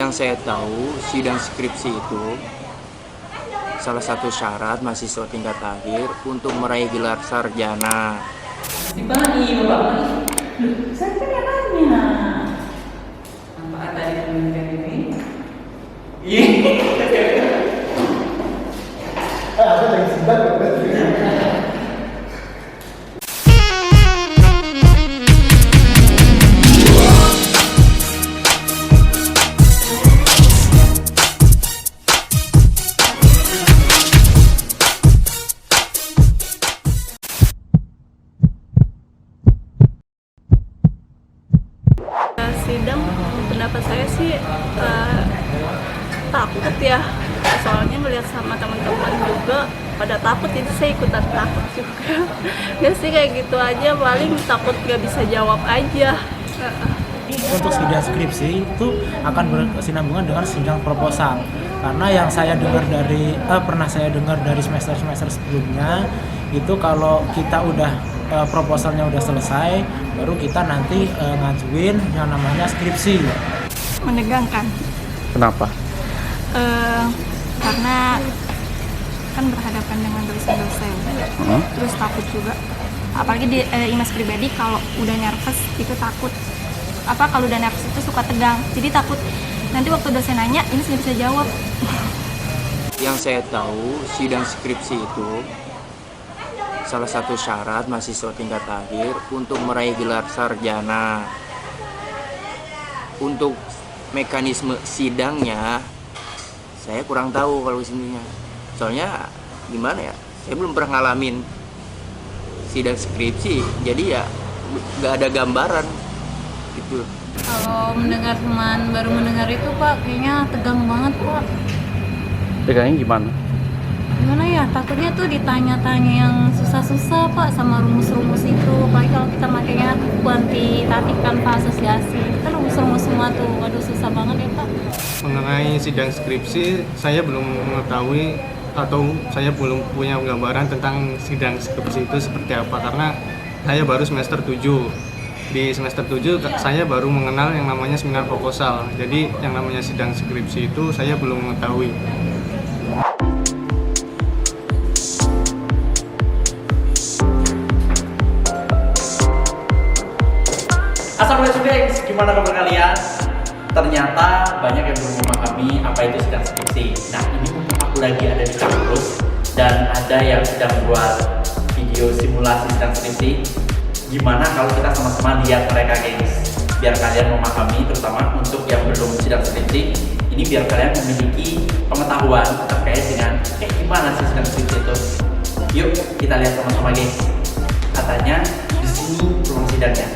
Yang saya tahu, sidang skripsi itu salah satu syarat mahasiswa tingkat akhir untuk meraih gelar sarjana. Dibagi, Bapak. Saya kan yang nanya. Apa ada di penelitian ini? Iya. Ada lagi sidang ya? Sidang pendapat saya sih takut ya, soalnya melihat sama teman-teman juga pada takut, jadi saya ikutan takut juga. Ya sih kayak gitu aja, paling takut gak bisa jawab aja. Untuk sidang skripsi itu akan berkesinambungan dengan sidang proposal, karena yang saya dengar dari pernah saya dengar dari semester sebelumnya itu kalau kita udah proposalnya udah selesai, baru kita nanti ngajuin yang namanya skripsi. Menegangkan. Kenapa? Karena kan berhadapan dengan dosen-dosen, terus takut juga. Apalagi di Imas pribadi kalau udah nervous itu takut. Kalau udah nervous itu suka tegang, jadi takut nanti waktu dosen nanya ini nggak bisa jawab. Yang saya tahu, sidang skripsi itu salah satu syarat mahasiswa tingkat akhir untuk meraih gelar sarjana. Untuk mekanisme sidangnya saya kurang tahu kalau sininya. Soalnya gimana ya? Saya belum pernah ngalamin sidang skripsi, jadi ya nggak ada gambaran gitu. Kalau mendengar teman baru mendengar itu Pak, kayaknya tegang banget Pak. Tegangnya gimana? Gimana ya, takutnya tuh ditanya-tanya yang susah-susah Pak, sama rumus-rumus itu. Apalagi kalau kita makanya kuantitatif tanpa asosiasi, itu rumus-rumus semua tuh, waduh susah banget ya Pak. Mengenai sidang skripsi, saya belum mengetahui atau saya belum punya gambaran tentang sidang skripsi itu seperti apa, karena saya baru semester 7. Di semester 7 saya baru mengenal yang namanya seminar proposal. Jadi yang namanya sidang skripsi itu saya belum mengetahui. Assalamualaikum guys, gimana kabar kalian? Ternyata banyak yang belum memahami apa itu sidang skripsi. Nah, ini mumpung aku lagi ada di kampus dan ada yang sedang buat video simulasi sidang skripsi. Gimana kalau kita sama-sama lihat mereka guys, biar kalian memahami, terutama untuk yang belum sidang skripsi. Ini biar kalian memiliki pengetahuan terkait dengan gimana sih sidang skripsi itu. Yuk kita lihat sama-sama guys. Katanya di sini ruang sidangnya.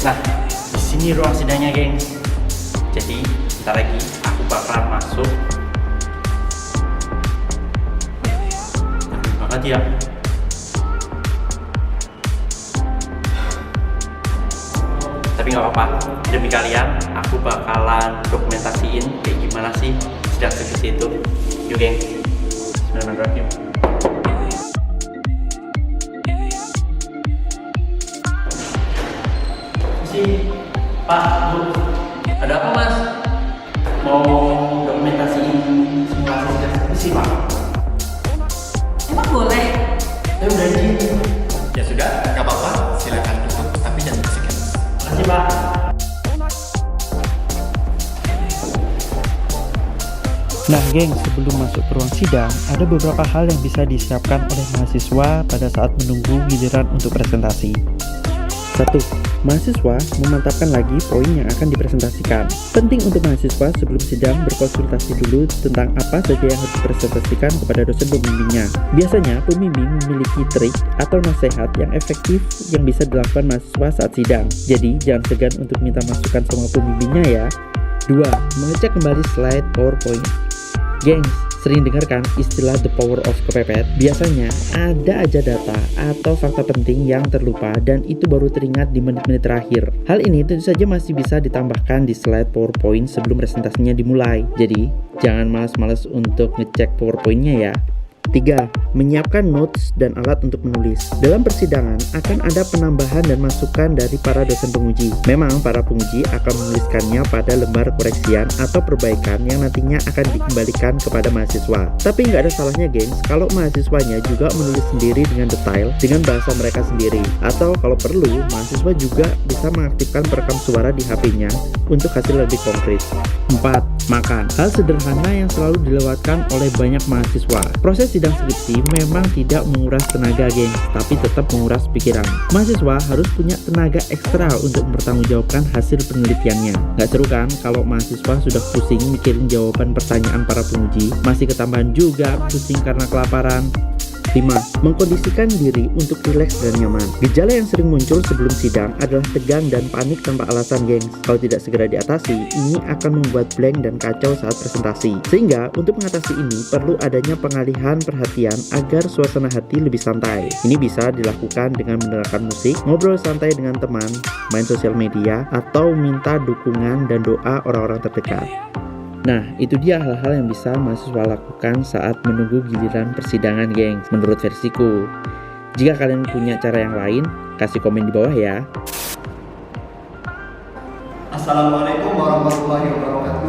Nah, di sini ruang sidangnya, gengs. Jadi, bentar lagi aku bakalan masuk. Banget ya. Tapi nggak apa-apa. Demi kalian, aku bakalan dokumentasiin kayak gimana sih sidang skripsi itu. Yuk, gengs. Bismillahirrahmanirrahim. Pak, Bu, ada apa Mas? Mau dokumentasiin simulasi sidang skripsi Pak? Emang boleh? Udah izin. Ya sudah, nggak apa-apa, silakan tutup, tapi jangan bersihkan. Makasih Pak. Nah geng, sebelum masuk ke ruang sidang, ada beberapa hal yang bisa disiapkan oleh mahasiswa pada saat menunggu giliran untuk presentasi. 1. Mahasiswa memantapkan lagi poin yang akan dipresentasikan. Penting untuk mahasiswa sebelum sidang berkonsultasi dulu tentang apa saja yang harus dipresentasikan kepada dosen pembimbingnya. Biasanya, pembimbing memiliki trik atau nasihat yang efektif yang bisa dilakukan mahasiswa saat sidang. Jadi, jangan segan untuk minta masukan sama pembimbingnya ya. 2. Mengecek kembali slide PowerPoint. Gengs, Sering dengar kan istilah the power of kepepet? Biasanya ada aja data atau fakta penting yang terlupa dan itu baru teringat di menit-menit terakhir. Hal ini tentu saja masih bisa ditambahkan di slide PowerPoint sebelum presentasinya dimulai. Jadi, jangan malas-malas untuk ngecek PowerPoint-nya ya. 3. Menyiapkan notes dan alat untuk menulis. Dalam persidangan akan ada penambahan dan masukan dari para dosen penguji. Memang para penguji akan menuliskannya pada lembar koreksian atau perbaikan yang nantinya akan dikembalikan kepada mahasiswa. Tapi nggak ada salahnya gengs kalau mahasiswanya juga menulis sendiri dengan detail dengan bahasa mereka sendiri. Atau kalau perlu, mahasiswa juga bisa mengaktifkan perekam suara di HP-nya untuk hasil lebih konkret. 4. Makan. Hal sederhana yang selalu dilewatkan oleh banyak mahasiswa. Proses sidang skripsi memang tidak menguras tenaga gengs, tapi tetap menguras pikiran. Mahasiswa harus punya tenaga ekstra untuk mempertanggungjawabkan hasil penelitiannya. Gak seru kan kalau mahasiswa sudah pusing mikirin jawaban pertanyaan para penguji, masih ketambahan juga pusing karena kelaparan. 5. Mengkondisikan diri untuk rileks dan nyaman. Gejala yang sering muncul sebelum sidang adalah tegang dan panik tanpa alasan gengs. Kalau tidak segera diatasi, ini akan membuat blank dan kacau saat presentasi. Sehingga untuk mengatasi ini perlu adanya pengalihan perhatian agar suasana hati lebih santai. Ini bisa dilakukan dengan mendengarkan musik, ngobrol santai dengan teman, main sosial media, atau minta dukungan dan doa orang-orang terdekat. Nah, itu dia hal-hal yang bisa mahasiswa lakukan saat menunggu giliran persidangan, gengs, menurut versiku. Jika kalian punya cara yang lain, kasih komen di bawah ya. Assalamualaikum warahmatullahi wabarakatuh.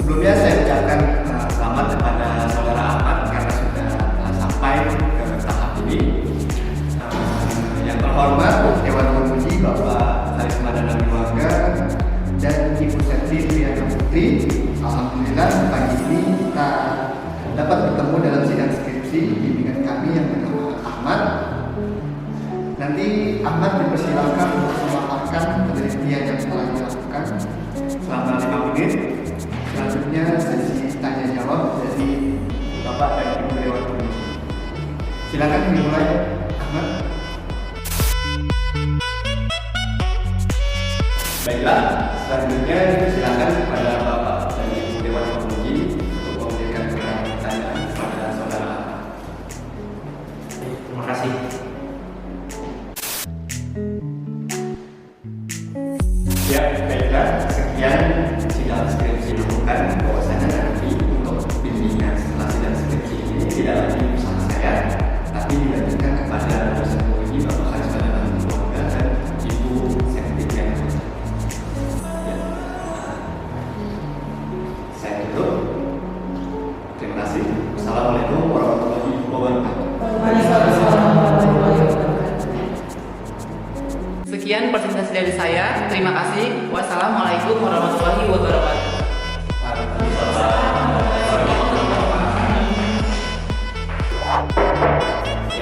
Sebelumnya saya ucapkan selamat kepada saudara Ahmad karena sudah sampai ke tahap ini. Yang terhormat Dewan Penguji Bapak Karisma dan Keluarga dan Ibu Setri Triana Putri. Alhamdulillah pagi ini kita dapat bertemu dalam sidang skripsi bimbingan kami yang bernama Ahmad. Nanti Ahmad dipersilakan untuk memaparkan penelitian yang telah dilakukan selama 5 menit. Selanjutnya sesi tanya jawab dari Bapak dan Ibu Dewan Penguji. Silakan dimulai, Ahmad. Baiklah, selanjutnya silakan kepada Bapak dan Ibu Dewan Penguji untuk memberikan pertanyaan kepada saudara Ahmad. Terima kasih. Ya, baiklah. Sekian sidang skripsi dilakukan. Bahwasanya nanti untuk bimbingan setelah sidang skripsi ini tidak lagi bersama saya, tapi dilanjutkan kepada dosen penguji Bapak Karisma dan Keluarga dan Ibu Setri Triana Putri. Ya. Saya tutup. Terima kasih. Assalamualaikum warahmatullahi wabarakatuh. Sekian presentasi dari saya. Terima kasih. Wassalamualaikum warahmatullahi wabarakatuh.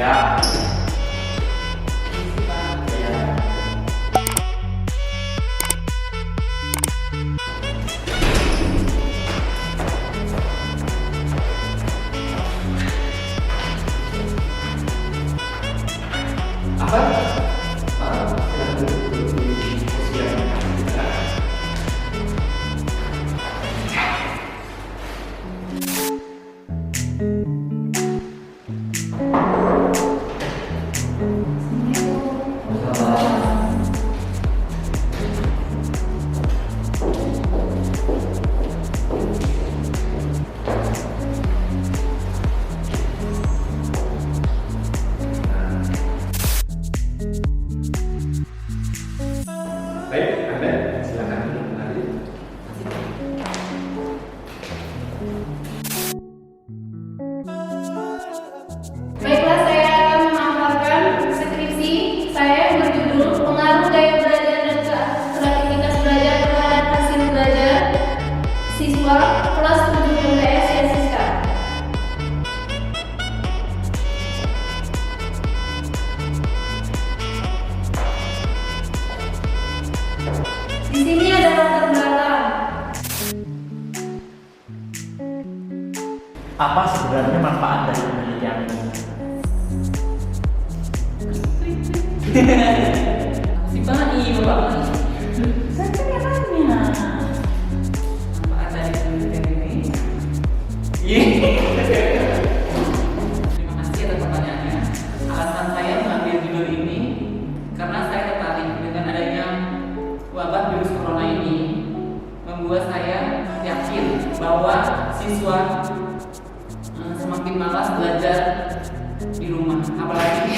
Ya. Baik, Anda silakan duduk kembali. Baiklah, saya akan memaparkan skripsi saya yang berjudul Pengaruh Gaya Belajar dan Kreativitas Belajar terhadap Hasil Belajar Siswa Kelas 7 MTS ya Siska. Di sini ada latar belakang. Apa sebenarnya manfaat dari penelitian ini? Si Bapak. Saya makin malas belajar di rumah, apalagi